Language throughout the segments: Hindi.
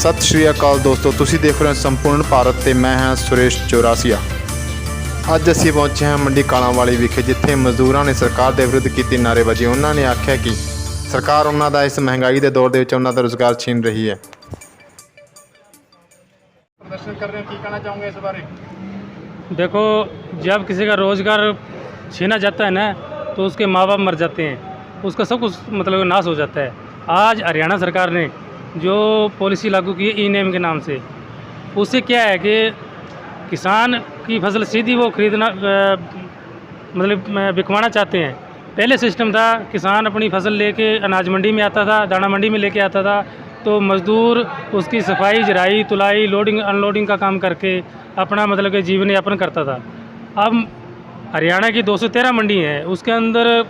सत श्री अकाल दोस्तों, तुसी देख रहे हो संपूर्ण भारत ते मैं हाँ सुरेश चौरासिया। अज असीं पहुंचे हैं मंडी कालांवाली विखे, जिथे मजदूरों ने सरकार के विरुद्ध की नारेबाजी। उन्होंने आख्या कि सरकार उन्हों का इस महंगाई के दौर के उन्हों का रोजगार छीन रही है। प्रदर्शन कर रहे हो, क्या कहना चाहोगे इस बारे? देखो, जब किसी का रोज़गार छीना जाता है ना, तो उसके माँ बाप मर जाते हैं, उसका सब कुछ मतलब नाश हो जाता है। आज हरियाणा सरकार ने जो पॉलिसी लागू की है ई-नेम के नाम से, उससे क्या है कि किसान की फसल सीधी वो खरीदना मतलब बिकवाना चाहते हैं। पहले सिस्टम था, किसान अपनी फसल लेके अनाज मंडी में आता था, दाना मंडी में लेके आता था, तो मज़दूर उसकी सफाई, जराई, तुलाई, लोडिंग अनलोडिंग का काम करके अपना मतलब कि जीवन यापन करता था। अब हरियाणा की 213 मंडी हैं, उसके अंदर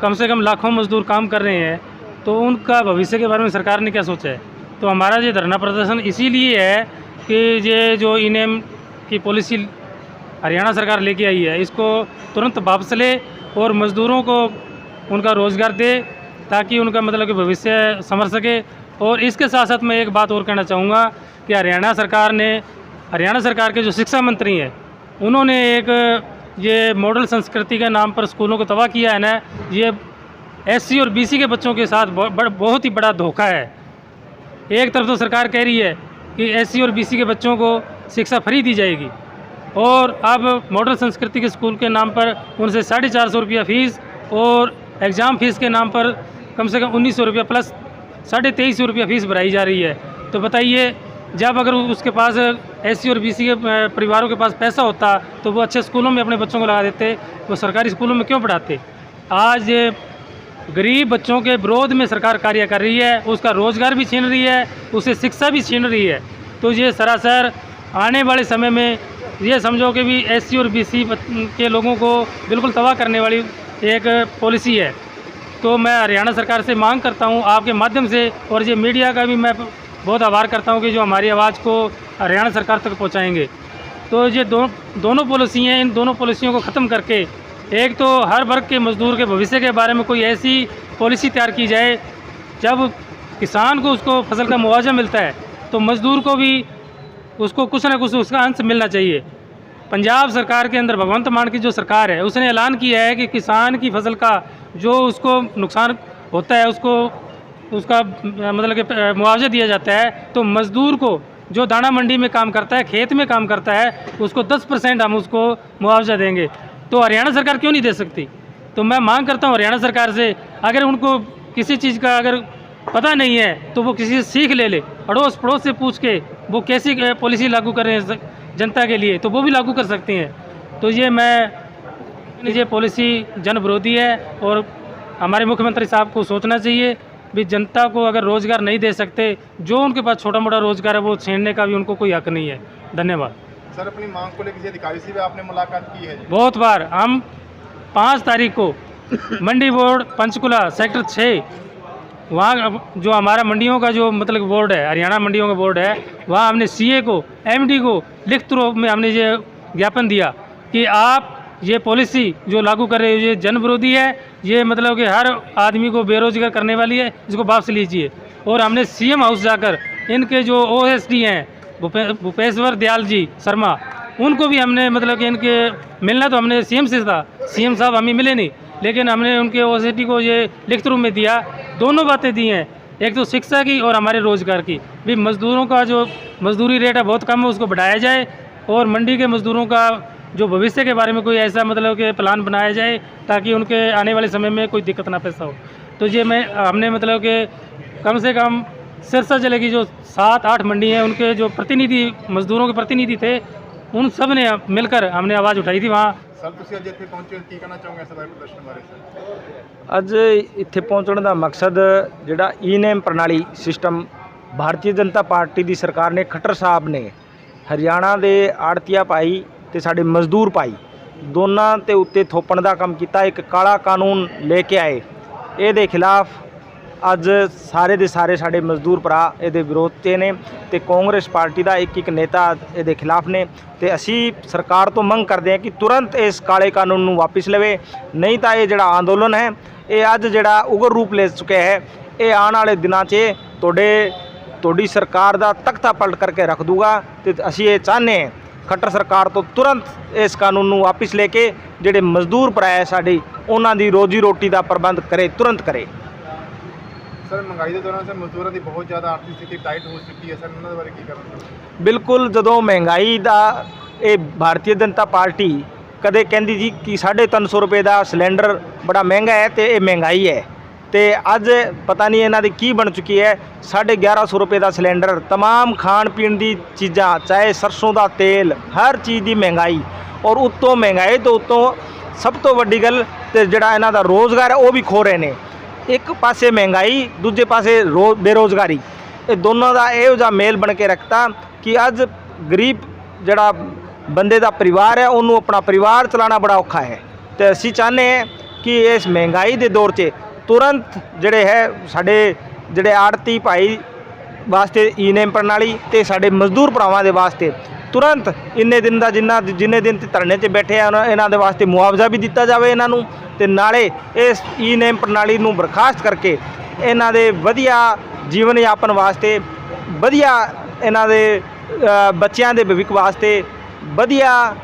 कम से कम लाखों मज़दूर काम कर रहे हैं, तो उनका भविष्य के बारे में सरकार ने क्या सोचा है? तो हमारा ये धरना प्रदर्शन इसीलिए है कि ये जो ई-नेम की पॉलिसी हरियाणा सरकार लेके आई है, इसको तुरंत वापस ले और मज़दूरों को उनका रोज़गार दे, ताकि उनका मतलब कि भविष्य संवर सके। और इसके साथ साथ मैं एक बात और कहना चाहूँगा कि हरियाणा सरकार के जो शिक्षा मंत्री हैं, उन्होंने एक ये मॉडल संस्कृति के नाम पर स्कूलों को तबाह किया है ना, ये एससी और बीसी के बच्चों के साथ बहुत ही बड़ा धोखा है। एक तरफ तो सरकार कह रही है कि एससी और बीसी के बच्चों को शिक्षा फ्री दी जाएगी, और अब मॉडल संस्कृति के स्कूल के नाम पर उनसे 450 रुपया फ़ीस और एग्ज़ाम फ़ीस के नाम पर कम से कम 1900 रुपया प्लस 2350 रुपया फ़ीस भराई जा रही है। तो बताइए, जब अगर उसके पास एससी और बीसी के परिवारों के पास पैसा होता तो वो अच्छे स्कूलों में अपने बच्चों को लगा देते, वो सरकारी स्कूलों में क्यों पढ़ाते? आज गरीब बच्चों के विरोध में सरकार कार्य कर रही है, उसका रोज़गार भी छीन रही है, उसे शिक्षा भी छीन रही है। तो ये सरासर आने वाले समय में ये समझो कि भी एससी और बीसी के लोगों को बिल्कुल तबाह करने वाली एक पॉलिसी है। तो मैं हरियाणा सरकार से मांग करता हूँ आपके माध्यम से, और ये मीडिया का भी मैं बहुत आभार करता हूँ कि जो हमारी आवाज़ को हरियाणा सरकार तक पहुँचाएँगे। तो ये दोनों पॉलिसी हैं, इन दोनों पॉलिसियों को ख़त्म करके एक तो हर वर्ग के मज़दूर के भविष्य के बारे में कोई ऐसी पॉलिसी तैयार की जाए, जब किसान को उसको फसल का मुआवजा मिलता है तो मज़दूर को भी उसको कुछ ना कुछ उसका अंश मिलना चाहिए। पंजाब सरकार के अंदर भगवंत मान की जो सरकार है, उसने ऐलान किया है कि किसान की फसल का जो उसको नुकसान होता है उसका मतलब कि मुआवजा दिया जाता है। तो मज़दूर को जो दाना मंडी में काम करता है, खेत में काम करता है, उसको 10% हम उसको मुआवजा देंगे। तो हरियाणा सरकार क्यों नहीं दे सकती? तो मैं मांग करता हूँ हरियाणा सरकार से, अगर उनको किसी चीज़ का अगर पता नहीं है तो वो किसी से सीख ले, अड़ोस पड़ोस से पूछ के वो कैसी पॉलिसी लागू कर रहे हैं जनता के लिए, तो वो भी लागू कर सकती हैं। तो ये पॉलिसी जन विरोधी है, और हमारे मुख्यमंत्री साहब को सोचना चाहिए भी जनता को अगर रोज़गार नहीं दे सकते, जो उनके पास छोटा मोटा रोज़गार है वो छीनने का भी उनको कोई हक नहीं है। धन्यवाद। सर, अपनी मांग को लेकर अधिकारी से भी आपने मुलाकात की है? बहुत बार। हम 5 तारीख को मंडी बोर्ड पंचकुला सेक्टर 6, वहाँ जो हमारा मंडियों का जो मतलब बोर्ड है, हरियाणा मंडियों का बोर्ड है, वहाँ हमने सीए को, एमडी को लिखित रूप में हमने ये ज्ञापन दिया कि आप ये पॉलिसी जो लागू कर रहे हो ये जन विरोधी है, ये मतलब कि हर आदमी को बेरोजगार करने वाली है, इसको वापस लीजिए। और हमने सीएम हाउस जाकर इनके जो ओएसडी हैं भूपेश्वर दयाल जी शर्मा, उनको भी हमने मतलब कि इनके मिलना तो हमने सीएम से था, सीएम साहब हमें मिले नहीं, लेकिन हमने उनके ओएसडी को ये लिखित रूप में दिया। दोनों बातें दी हैं, एक तो शिक्षा की और हमारे रोज़गार की भी। मज़दूरों का जो मजदूरी रेट है बहुत कम है, उसको बढ़ाया जाए, और मंडी के मज़दूरों का जो भविष्य के बारे में कोई ऐसा मतलब कि प्लान बनाया जाए, ताकि उनके आने वाले समय में कोई दिक्कत ना पेश हो। तो ये हमने मतलब कि कम से कम सिरसा जिले की जो 7-8 मंडी हैं, उनके जो प्रतिनिधि, मज़दूरों के प्रतिनिधि थे, उन सब ने मिलकर हमने आवाज़ उठाई थी वहाँ। सर, तुसीं अज इत्थे पहुंचे हो, की कहना चाहोगे इस बारे प्रदर्शन बारे? अज इत्थे पहुंचने का मकसद जिहड़ा ई-नेम प्रणाली सिस्टम भारतीय जनता पार्टी की सरकार ने, खट्टर साहब ने हरियाणा के आड़तिया भाई ते साडे मजदूर भाई दोनों के उत्ते थोपण का काम किया, एक काला कानून लेके आए। ये खिलाफ अज सारे दे सारे साडे मजदूर भरा ये विरोध ते ने, ते कांग्रेस पार्टी का एक नेता ये खिलाफ ने। ते असी सरकार तो मंग करते हैं कि तुरंत इस काले कानून नूं वापस लवे, नहीं तो ये जिहड़ा अंदोलन है ये अज जिहड़ा उग्र रूप ले चुका है, ये आने वाले दिनों 'च तुहाडे ਤੁਹਾਡੀ ਸਰਕਾਰ ਦਾ ਤਖਤਾ ਪਲਟ ਕਰਕੇ ਰੱਖ ਦੂਗਾ। ਤੇ ਅਸੀਂ ਇਹ ਚਾਹੁੰਦੇ ਹਾਂ ਖੱਟਰ ਸਰਕਾਰ ਤੋਂ ਤੁਰੰਤ ਇਸ ਕਾਨੂੰਨ ਨੂੰ ਵਾਪਿਸ ਲੈ ਕੇ ਜਿਹੜੇ ਮਜ਼ਦੂਰ ਭਰਾ ਹੈ ਸਾਡੇ ਉਹਨਾਂ ਦੀ ਰੋਜੀ ਰੋਟੀ ਦਾ ਪ੍ਰਬੰਧ ਕਰੇ, ਤੁਰੰਤ ਕਰੇ। ਸਰ ਮਹਿੰਗਾਈ ਦੇ ਦੌਰਾਨ ਸਰ ਮਜ਼ਦੂਰਾਂ ਦੀ ਬਹੁਤ ਜ਼ਿਆਦਾ ਆਰਥਿਕ ਸਥਿਤੀ ਟਾਈਟ ਹੋ ਚੁੱਕੀ ਹੈ ਸਰ, ਉਹਨਾਂ ਦੇ ਬਾਰੇ ਕੀ ਕਰਨਾ? ਬਿਲਕੁਲ, ਜਦੋਂ ਮਹਿੰਗਾਈ ਦਾ ਇਹ ਭਾਰਤੀ ਜਨਤਾ ਪਾਰਟੀ ਕਦੇ ਕਹਿੰਦੀ ਸੀ ਕਿ 350 ਰੁਪਏ ਦਾ ਸਿਲੰਡਰ ਬੜਾ ਮਹਿੰਗਾ ਹੈ ਤੇ ਇਹ ਮਹਿੰਗਾਈ ਹੈ, ਤੇ ਅੱਜ ਪਤਾ ਨਹੀਂ ਇਹਨਾਂ ਦੀ ਕੀ ਬਣ ਚੁੱਕੀ ਹੈ। 1150 ਰੁਪਏ ਦਾ ਸਿਲੰਡਰ, तमाम ਖਾਣ ਪੀਣ ਦੀ ਚੀਜ਼ਾਂ, ਚਾਹੇ ਸਰਸੋਂ ਦਾ ਤੇਲ, ਹਰ ਚੀਜ਼ ਦੀ ਮਹਿੰਗਾਈ। ਔਰ ਉੱਤੋਂ ਮਹਿੰਗਾਈ ਤੋਂ ਉੱਤੋਂ ਸਭ ਤੋਂ ਵੱਡੀ ਗੱਲ ਤੇ ਜਿਹੜਾ ਇਹਨਾਂ ਦਾ ਰੋਜ਼ਗਾਰ ਹੈ ਉਹ ਵੀ ਖੋ ਰਹੇ ਨੇ। ਇੱਕ ਪਾਸੇ ਮਹਿੰਗਾਈ, ਦੂਜੇ ਪਾਸੇ ਬੇਰੋਜ਼ਗਾਰੀ, ਇਹ ਦੋਨੋਂ ਦਾ ਇਹੋ ਜਿਹਾ ਮੇਲ ਬਣ ਕੇ ਰੱਖਤਾ ਕਿ ਅੱਜ ਗਰੀਬ ਜਿਹੜਾ ਬੰਦੇ ਦਾ ਪਰਿਵਾਰ ਹੈ ਉਹਨੂੰ ਆਪਣਾ ਪਰਿਵਾਰ ਚਲਾਉਣਾ ਬੜਾ ਔਖਾ ਹੈ। ਤੇ ਅਸੀਂ ਚਾਹੁੰਦੇ ਹਾਂ ਕਿ ਇਸ ਮਹਿੰਗਾਈ ਦੇ ਦੌਰ 'ਚ ਤੁਰੰਤ ਜਿਹੜੇ ਹੈ ਸਾਡੇ ਜਿਹੜੇ ਆੜਤੀ ਭਾਈ ਵਾਸਤੇ ਈਨੇਮ ਪ੍ਰਣਾਲੀ ਤੇ ਸਾਡੇ ਮਜ਼ਦੂਰ ਭਰਾਵਾਂ ਦੇ ਵਾਸਤੇ ਤੁਰੰਤ ਇੰਨੇ ਦਿਨ ਦਾ ਜਿੰਨੇ ਦਿਨ ਤੇ ਧਰਨੇ 'ਤੇ ਬੈਠੇ ਆ ਇਹਨਾਂ ਦੇ ਵਾਸਤੇ ਮੁਆਵਜ਼ਾ ਵੀ ਦਿੱਤਾ ਜਾਵੇ ਇਹਨਾਂ ਨੂੰ, ਤੇ ਨਾਲੇ ਇਸ ਈਨੇਮ ਪ੍ਰਣਾਲੀ ਨੂੰ ਬਰਖਾਸਤ ਕਰਕੇ ਇਹਨਾਂ ਦੇ ਵਧੀਆ ਜੀਵਨ ਯਾਪਨ ਵਾਸਤੇ, ਵਧੀਆ ਇਹਨਾਂ ਦੇ ਬੱਚਿਆਂ ਦੇ ਭਵਿੱਖ ਵਾਸਤੇ, ਵਧੀਆ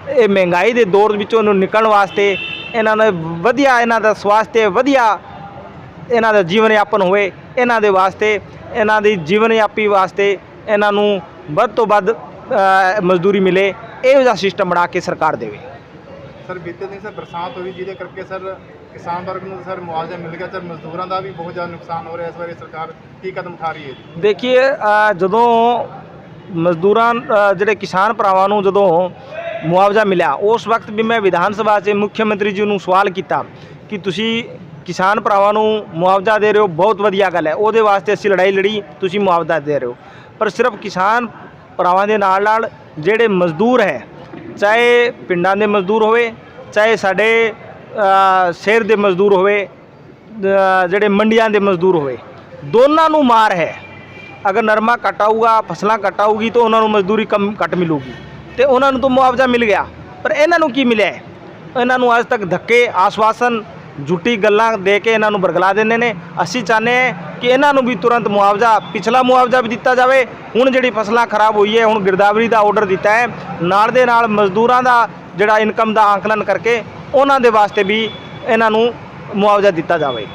ਇਹ ਮਹਿੰਗਾਈ ਦੇ ਦੌਰ ਵਿੱਚੋਂ ਨੂੰ ਨਿਕਲਣ ਵਾਸਤੇ ਇਹਨਾਂ ਨੇ ਵਧੀਆ ਇਹਨਾਂ ਦਾ ਸਵਾਸਥਯ, ਵਧੀਆ ਇਹਨਾਂ ਦਾ ਜੀਵਨ ਯਾਪਨ ਹੋਵੇ, ਇਹਨਾਂ ਦੇ ਵਾਸਤੇ, ਇਹਨਾਂ ਦੀ ਜੀਵਨ ਯਾਪੀ ਵਾਸਤੇ ਇਹਨਾਂ ਨੂੰ ਵੱਧ ਤੋਂ ਵੱਧ ਮਜ਼ਦੂਰੀ ਮਿਲੇ, ਇਹੋ ਜਿਹਾ ਸਿਸਟਮ ਬਣਾ ਕੇ ਸਰਕਾਰ ਦੇਵੇ। ਸਰ ਬੀਤੇ ਦਿਨ ਸਰ ਬਰਸਾਤ ਹੋਈ ਜਿਹਦੇ ਕਰਕੇ ਸਰ ਕਿਸਾਨ ਵਰਗ ਨੂੰ ਸਰ ਮੁਆਵਜ਼ਾ ਮਿਲ ਗਿਆ, ਸਰ ਮਜ਼ਦੂਰਾਂ ਦਾ ਵੀ ਬਹੁਤ ਜ਼ਿਆਦਾ ਨੁਕਸਾਨ ਹੋ ਰਿਹਾ। ਇਸ ਬਾਰੇ ਸਰਕਾਰ ਕੀ ਕਦਮ ਉਠਾ ਰਹੀ ਹੈ ਜੀ? ਦੇਖੀਏ, ਜਦੋਂ ਮਜ਼ਦੂਰਾਂ ਜਿਹੜੇ ਕਿਸਾਨ ਭਰਾਵਾਂ ਨੂੰ ਜਦੋਂ ਮੁਆਵਜ਼ਾ ਮਿਲਿਆ ਉਸ ਵਕਤ ਵੀ ਮੈਂ ਵਿਧਾਨ ਸਭਾ 'ਚ ਮੁੱਖ ਮੰਤਰੀ ਜੀ ਨੂੰ ਸਵਾਲ ਕੀਤਾ ਕਿ ਤੁਸੀਂ ਕਿਸਾਨ ਭਰਾਵਾਂ ਨੂੰ ਮੁਆਵਜ਼ਾ ਦੇ ਰਹੇ ਹੋ, ਬਹੁਤ ਵਧੀਆ ਗੱਲ ਹੈ, ਉਹਦੇ ਵਾਸਤੇ ਅਸੀਂ ਲੜਾਈ ਲੜੀ, ਤੁਸੀਂ ਮੁਆਵਜ਼ਾ ਦੇ ਰਹੇ ਹੋ। ਪਰ ਸਿਰਫ ਕਿਸਾਨ ਭਰਾਵਾਂ ਦੇ ਨਾਲ ਨਾਲ ਜਿਹੜੇ ਮਜ਼ਦੂਰ ਹੈ, ਚਾਹੇ ਪਿੰਡਾਂ ਦੇ ਮਜ਼ਦੂਰ ਹੋਵੇ, ਚਾਹੇ ਸਾਡੇ ਸ਼ਹਿਰ ਦੇ ਮਜ਼ਦੂਰ ਹੋਵੇ, ਜਿਹੜੇ ਮੰਡੀਆਂ ਦੇ ਮਜ਼ਦੂਰ ਹੋਵੇ, ਦੋਨਾਂ ਨੂੰ ਮਾਰ ਹੈ। ਅਗਰ ਨਰਮਾ ਘੱਟ ਆਊਗਾ, ਫਸਲਾਂ ਘੱਟ ਆਊਗੀ ਤਾਂ ਉਹਨਾਂ ਨੂੰ ਮਜ਼ਦੂਰੀ ਘੱਟ ਮਿਲੂਗੀ, ਤੇ ਉਹਨਾਂ ਨੂੰ ਤਾਂ ਮੁਆਵਜ਼ਾ ਮਿਲ ਗਿਆ। ਪਰ ਇਹਨਾਂ ਨੂੰ ਕੀ ਮਿਲਿਆ ਹੈ? ਇਹਨਾਂ ਨੂੰ ਅੱਜ ਤੱਕ ਧੱਕੇ, ਆਸ਼ਵਾਸਨ, ਝੂਠੀ ਗੱਲਾਂ ਦੇ ਕੇ ਇਹਨਾਂ ਨੂੰ ਬਰਗਲਾ ਦਿੰਦੇ ਨੇ। ਅਸੀਂ ਚਾਹੁੰਦੇ ਹਾਂ ਕਿ ਇਹਨਾਂ ਨੂੰ ਵੀ ਤੁਰੰਤ ਮੁਆਵਜ਼ਾ, ਪਿਛਲਾ ਮੁਆਵਜ਼ਾ ਵੀ ਦਿੱਤਾ ਜਾਵੇ। ਹੁਣ ਜਿਹੜੀ ਫਸਲਾਂ ਖਰਾਬ ਹੋਈ ਹੈ, ਹੁਣ ਗਿਰਦਾਵਰੀ ਦਾ ਆਰਡਰ ਦਿੱਤਾ ਹੈ, ਨਾਲ ਦੇ ਨਾਲ ਮਜ਼ਦੂਰਾਂ ਦਾ ਜਿਹੜਾ ਇਨਕਮ ਦਾ ਆਂਕਲਨ ਕਰਕੇ ਉਹਨਾਂ ਦੇ ਵਾਸਤੇ ਵੀ ਇਹਨਾਂ ਨੂੰ ਮੁਆਵਜ਼ਾ ਦਿੱਤਾ ਜਾਵੇ।